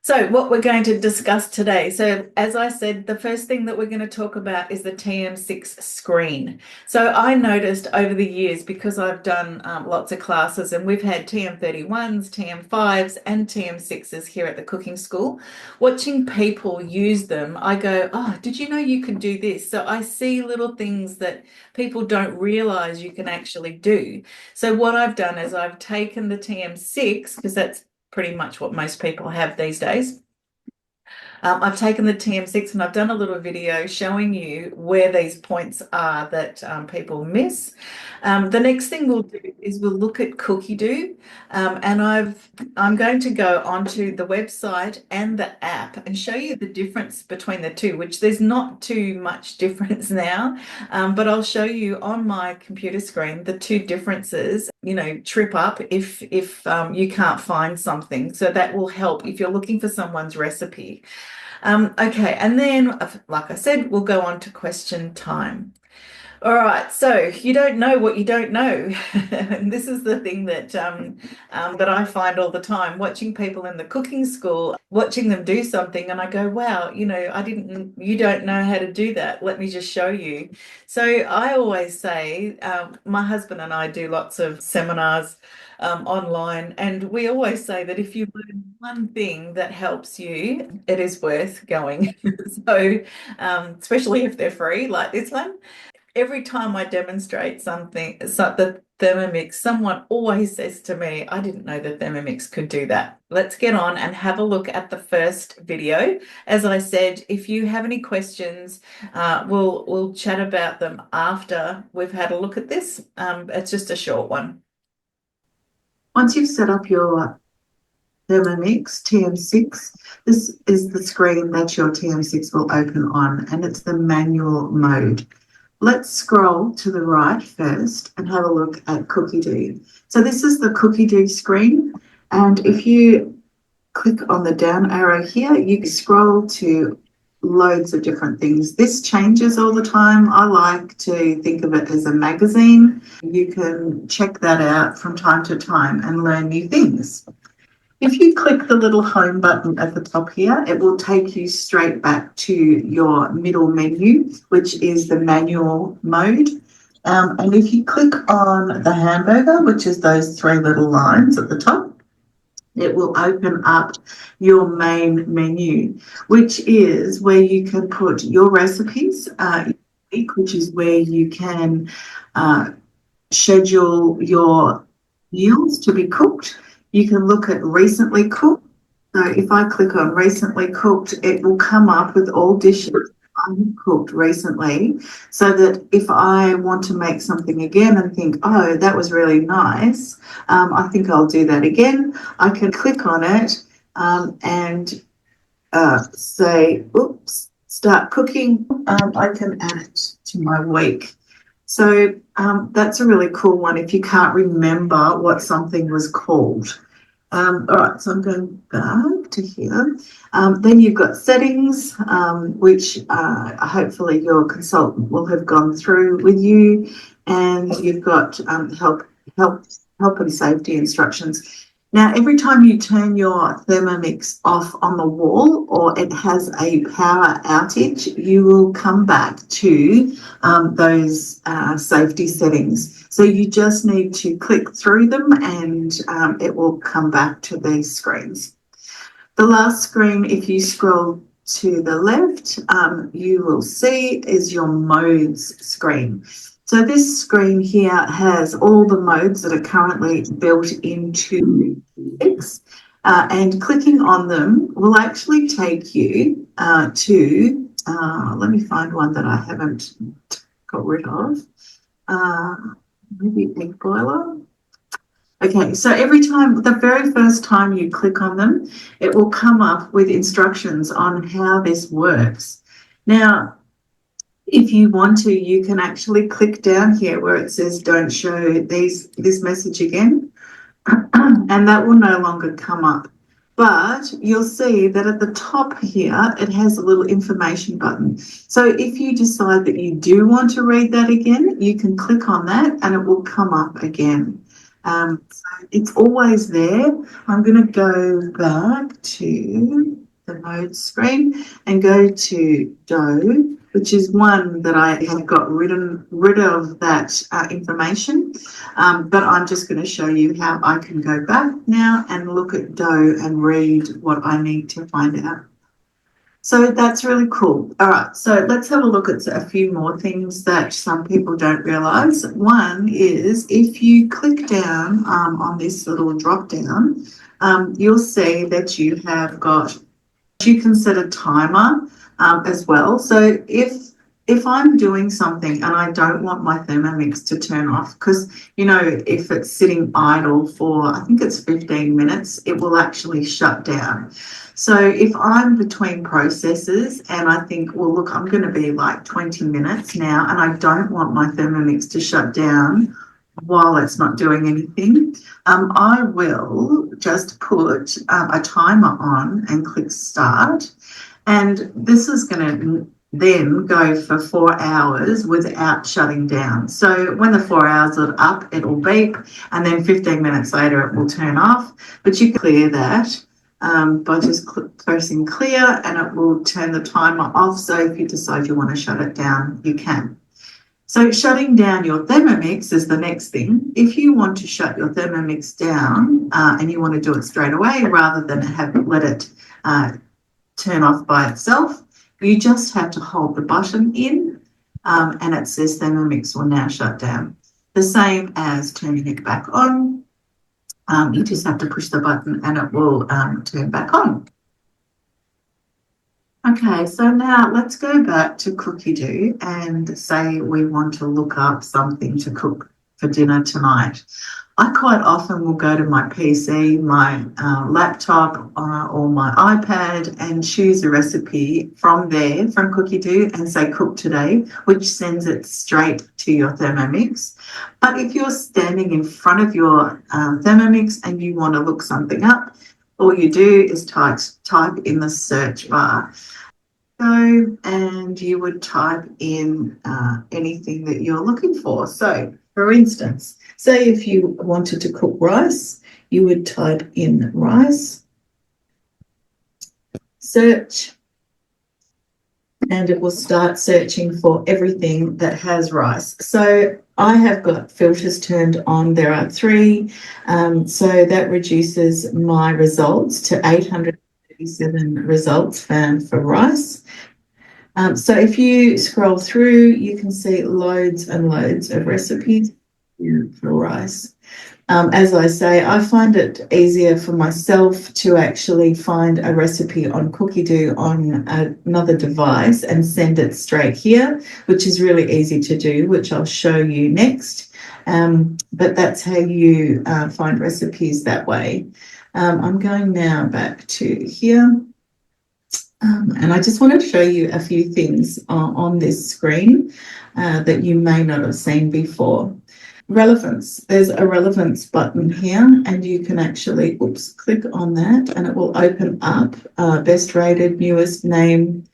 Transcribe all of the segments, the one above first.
So, what we're going to discuss today. So, as I said, the first thing that we're going to talk about is the TM6 screen. So, I noticed over the years, because I've done lots of classes and we've had TM31s, TM5s, and TM6s here at the cooking school, watching people use them, I go, oh, did you know you could do this? So, I see little things that people don't realize you can actually do. So, what I've done is I've taken the TM6, because that's pretty much what most people have these days. I've taken the TM6 and I've done a little video showing you where these points are that people miss. The next thing we'll do is we'll look at Cookie and I'm going to go onto the website and the app and show you the difference between the two, which there's not too much difference now, but I'll show you on my computer screen the two differences. Trip up if you can't find something, so that will help if you're looking for someone's recipe. Okay, and then, like I said, we'll go on to question time. All right, so you don't know what you don't know. And this is the thing that I find all the time, watching people in the cooking school, watching them do something, and I go, wow, you don't know how to do that. Let me just show you. So I always say, my husband and I do lots of seminars online, and we always say that if you learn one thing that helps you, it is worth going. So, especially if they're free, like this one. Every time I demonstrate something, so the Thermomix, someone always says to me, I didn't know the Thermomix could do that. Let's get on and have a look at the first video. As I said, if you have any questions, we'll chat about them after we've had a look at this. It's just a short one. Once you've set up your Thermomix TM6, this is the screen that your TM6 will open on, and it's the manual mode. Let's scroll to the right first and have a look at Cookie Dough. So this is the Cookie Dough screen, and if you click on the down arrow here, you can scroll to loads of different things. This changes all the time. I like to think of it as a magazine. You can check that out from time to time and learn new things. If you click the little home button at the top here, it will take you straight back to your middle menu, which is the manual mode. And if you click on the hamburger, which is those three little lines at the top, it will open up your main menu, which is where you can put your recipes, which is where you can schedule your meals to be cooked. You can look at recently cooked. So if I click on recently cooked, it will come up with all dishes I have cooked recently, so that if I want to make something again and think, oh, that was really nice, I think I'll do that again. I can click on it and say, oops, start cooking. I can add it to my week. So that's a really cool one if you can't remember what something was called. All right, so I'm going back to here. Then you've got settings, which hopefully your consultant will have gone through with you, and you've got help and safety instructions. Now, every time you turn your Thermomix off on the wall or it has a power outage, you will come back to those safety settings. So you just need to click through them and it will come back to these screens. The last screen, if you scroll to the left, you will see is your modes screen. So this screen here has all the modes that are currently built into X, and clicking on them will actually take you to, let me find one that I haven't got rid of, maybe egg boiler. Okay, so every time, the very first time you click on them, it will come up with instructions on how this works. Now, if you want to, you can actually click down here where it says don't show this message again, and that will no longer come up. But you'll see that at the top here, it has a little information button. So if you decide that you do want to read that again, you can click on that and it will come up again. So it's always there. I'm going to go back to the mode screen and go to Dough, which is one that I have got rid of that information. But I'm just going to show you how I can go back now and look at Dough and read what I need to find out. So that's really cool. All right, so let's have a look at a few more things that some people don't realize. One is if you click down on this little drop down, you'll see that you have got, you can set a timer as well. So if I'm doing something and I don't want my Thermomix to turn off, because, you know, if it's sitting idle for, I think it's 15 minutes, it will actually shut down. So if I'm between processes and I think, well, look, I'm going to be like 20 minutes now and I don't want my Thermomix to shut down while it's not doing anything, I will just put a timer on and click start. And this is going to then go for 4 hours without shutting down. So when the 4 hours are up, it will beep, and then 15 minutes later it will turn off. But you can clear that by just pressing clear, and it will turn the timer off. So if you decide you want to shut it down, you can. So shutting down your Thermomix is the next thing. If you want to shut your Thermomix down and you want to do it straight away rather than let it turn off by itself, you just have to hold the button in and it says Thermomix will now shut down. The same as turning it back on. You just have to push the button and it will turn back on. Okay, so now let's go back to Cookie and say we want to look up something to cook for dinner tonight. I quite often will go to my PC, my laptop or my iPad and choose a recipe from there, from Cookie and say cook today, which sends it straight to your Thermomix. But if you're standing in front of your Thermomix and you want to look something up, all you do is type in the search bar. Go and you would type in anything that you're looking for. So, for instance, say if you wanted to cook rice, you would type in rice, search, and it will start searching for everything that has rice. So I have got filters turned on. There are 3. So that reduces my results to 837 results found for rice. So if you scroll through, you can see loads and loads of recipes for rice. As I say, I find it easier for myself to actually find a recipe on Cookie on another device and send it straight here, which is really easy to do, which I'll show you next. But that's how you find recipes that way. I'm going now back to here. And I just wanted to show you a few things on this screen that you may not have seen before. Relevance. There's a relevance button here, and you can actually, click on that, and it will open up best rated, newest name,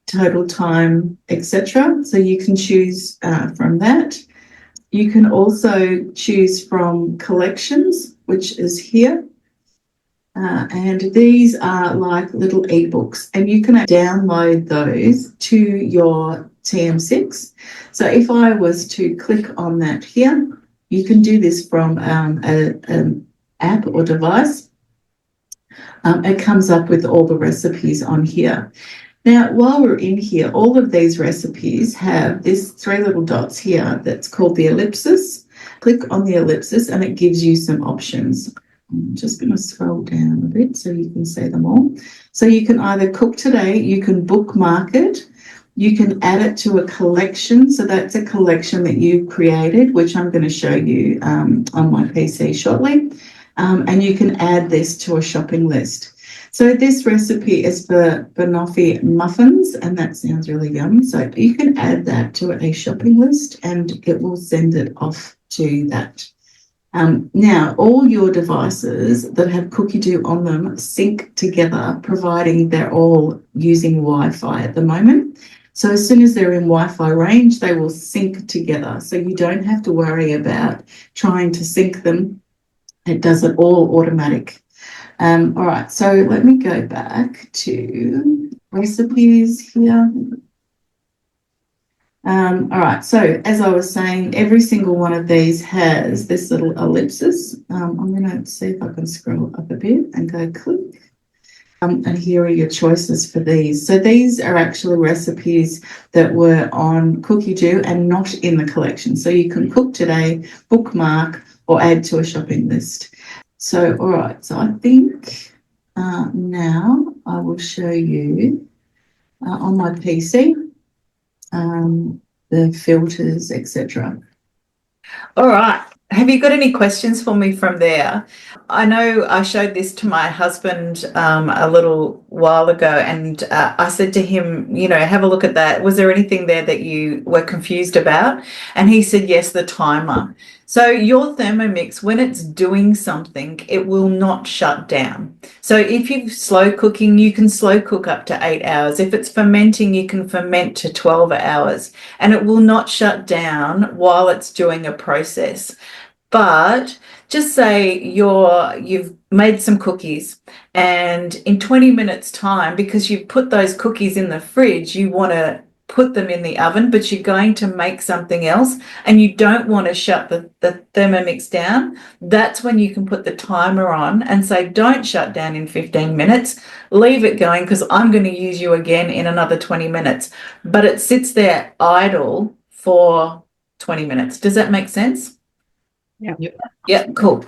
total time, etc. So you can choose from that. You can also choose from collections, which is here. And these are like little ebooks, and you can download those to your TM6. So if I was to click on that here, you can do this from an app or device. It comes up with all the recipes on here. Now, while we're in here, all of these recipes have this 3 little dots here that's called the ellipsis. Click on the ellipsis and it gives you some options. I'm just going to scroll down a bit so you can see them all. So you can either cook today, you can bookmark it, you can add it to a collection. So that's a collection that you created, which I'm going to show you on my PC shortly. And you can add this to a shopping list. So this recipe is for banoffee muffins, and that sounds really yummy. So you can add that to a shopping list and it will send it off to that. Now, all your devices that have Cookie on them sync together, providing they're all using Wi-Fi at the moment. So as soon as they're in Wi-Fi range, they will sync together. So you don't have to worry about trying to sync them. It does it all automatic. All right, so let me go back to recipes here. All right, so as I was saying, every single one of these has this little ellipsis. I'm going to see if I can scroll up a bit and go click. And here are your choices for these. So these are actually recipes that were on Cookie-Do and not in the collection. So you can cook today, bookmark, or add to a shopping list. So, all right, so I think now I will show you on my PC the filters, etc. All right. Have you got any questions for me from there? I know I showed this to my husband a little while ago, and I said to him, you know, have a look at that. Was there anything there that you were confused about? And he said, yes, the timer. So your Thermomix, when it's doing something, it will not shut down. So if you're slow cooking, you can slow cook up to 8 hours. If it's fermenting, you can ferment to 12 hours, and it will not shut down while it's doing a process. But just say you've made some cookies, and in 20 minutes time, because you've put those cookies in the fridge, you want to put them in the oven, but you're going to make something else and you don't want to shut the Thermomix down. That's when you can put the timer on and say, don't shut down in 15 minutes, leave it going because I'm going to use you again in another 20 minutes. But it sits there idle for 20 minutes. Does that make sense? Yeah. Yeah, cool.